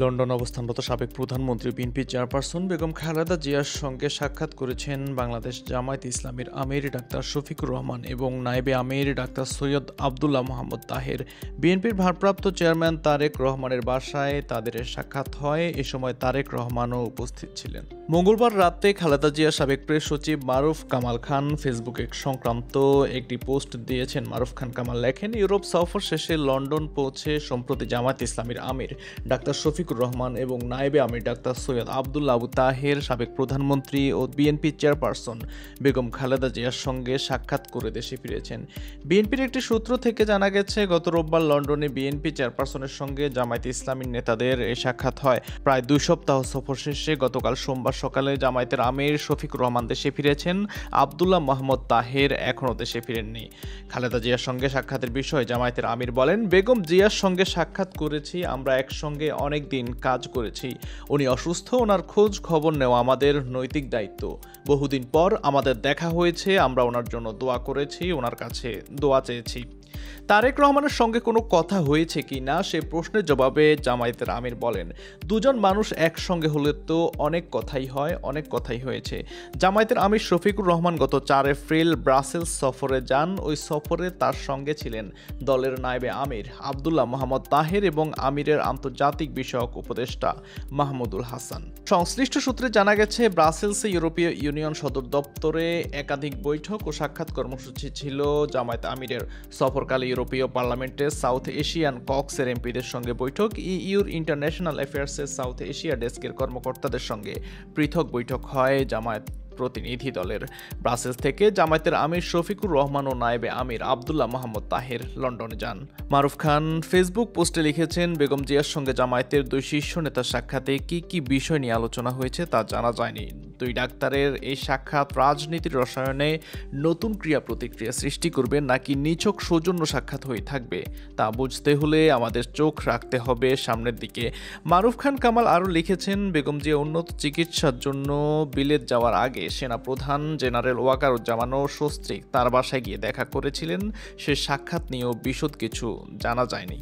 London অবস্থানরত সাবেক প্রধানমন্ত্রী বিএনপি চেয়ারপারসন বেগম খালেদা জিয়ার সঙ্গে সাক্ষাৎ করেছেন বাংলাদেশ জামায়াত ইসলামীর আমির ডাক্তার শফিকুর রহমান এবং নায়েবে আমির ডাক্তার সৈয়দ আবদুল্লাহ মোহাম্মদ তাহের। বিএনপির ভারপ্রাপ্ত চেয়ারম্যান তারেক রহমানের বাসায় তাদের সাক্ষাৎ হয়। এ সময় তারেক রহমানও উপস্থিত ছিলেন। মঙ্গলবার রাতে খালেদা জিয়ার সাবেক প্রেস সচিব মারুফ কামাল খান ফেসবুকে সংক্রান্ত একটি পোস্ট দিয়েছেন। মারুফ খান কামাল লেখেন, ইউরোপ সফর শেষে লন্ডন পৌঁছে সম্প্রতি জামায়াত ইসলামীর আমির ডাক্তার শফিকুর রহমান এবং নায়েবে আমির ডাক্তার সৈয়দ আবদুল্লাহ তাহের, সাবেক প্রধানমন্ত্রী ও বিএনপি চেয়ারপারসন বেগম খালেদা জিয়ার সঙ্গে সাক্ষাৎ করে দেশে ফিরেছেন। বিএনপির একটি সূত্র থেকে জানা গেছে, গত রোববার লন্ডনে বিএনপি চেয়ারপারসনের সঙ্গে জামায়াত ইসলামীর নেতাদের এই সাক্ষাৎ হয়। প্রায় 2 সপ্তাহ সফর শেষে গতকাল সোমবার সকালে জামায়াতের আমির শফিকুর রহমান দেশে ফিরেছেন। আবদুল্লাহ মোহাম্মদ তাহের এখনও দেশে ফিরেননি। খালেদা জিয়ার সঙ্গে সাক্ষাতের বিষয়ে জামায়াতের আমির বলেন, বেগম জিয়ার সঙ্গে সাক্ষাৎ করেছি, আমরা একসঙ্গে অনেক দিন কাজ করেছি। উনি অসুস্থ, ওনার খোঁজ খবর নেওয়া আমাদের নৈতিক দায়িত্ব। বহুদিন পর আমাদের দেখা হয়েছে, আমরা ওনার জন্য দোয়া করেছি, ওনার কাছে দোয়া চেয়েছি। তারেক রহমানের সঙ্গে কোনো কথা হয়েছে কি না সে প্রশ্নের জবাবে জামায়াতের আমির বলেন, দুজন মানুষ একসঙ্গে হলে তো অনেক কথাই হয়, অনেক কথাই হয়েছে। জামায়াতের আমির শফিকুর রহমান গত 4 এপ্রিল ব্রাসেলস সফরে যান। ওই সফরে তার সঙ্গে ছিলেন দলের নায়েবে আমির আবদুল্লাহ মোহাম্মদ তাহের এবং আমিরের আন্তর্জাতিক বিষয়ক উপদেষ্টা মাহমুদুল হাসান। সংশ্লিষ্ট সূত্রে জানা গেছে, ব্রাসেলসে ইউরোপীয় ইউনিয়ন সদর দপ্তরে একাধিক বৈঠক ও সাক্ষাৎ কর্মসূচি ছিল। জামায়াত আমিরের সফরকালে ইউরোপীয় পার্লামেন্টের সাউথ এশিয়ান কক্সের এমপিদের সঙ্গে বৈঠক, ইইউর ইন্টারন্যাশনাল অ্যাফেয়ার্সের সাউথ এশিয়া ডেস্কের কর্মকর্তাদের সঙ্গে পৃথক বৈঠক হয় জামায়াত প্রতিনিধি দলের। ব্রাসেলস থেকে জামায়াতের আমির শফিকুর রহমান ও নায়েবে আমির আবদুল্লাহ মোহাম্মদ তাহের লন্ডনে যান। মারুফ খান ফেসবুক পোস্টে লিখেছেন, বেগম জিয়ার সঙ্গে জামায়াতের 2 শীর্ষ নেতার সাক্ষাতে কি বিষয় নিয়ে আলোচনা হয়েছে তা জানা যায়নি। 2 ডাক্তারের এই সাক্ষাৎ রাজনীতির রসায়নে নতুন ক্রিয়া প্রতিক্রিয়া সৃষ্টি করবে নাকি নিছক সৌজন্য সাক্ষাৎ হয়ে থাকবে তা বুঝতে হলে আমাদের চোখ রাখতে হবে সামনের দিকে। মারুফ খান কামাল আরও লিখেছেন, বেগম জিয়া উন্নত চিকিৎসার জন্য বিলেত যাওয়ার আগে সেনাপ্রধান জেনারেল ওয়াকারুজ্জামান ও সস্ত্রীক তার বাসায় গিয়ে দেখা করেছিলেন। সে সাক্ষাৎ নিয়েও বিশদ কিছু জানা যায়নি।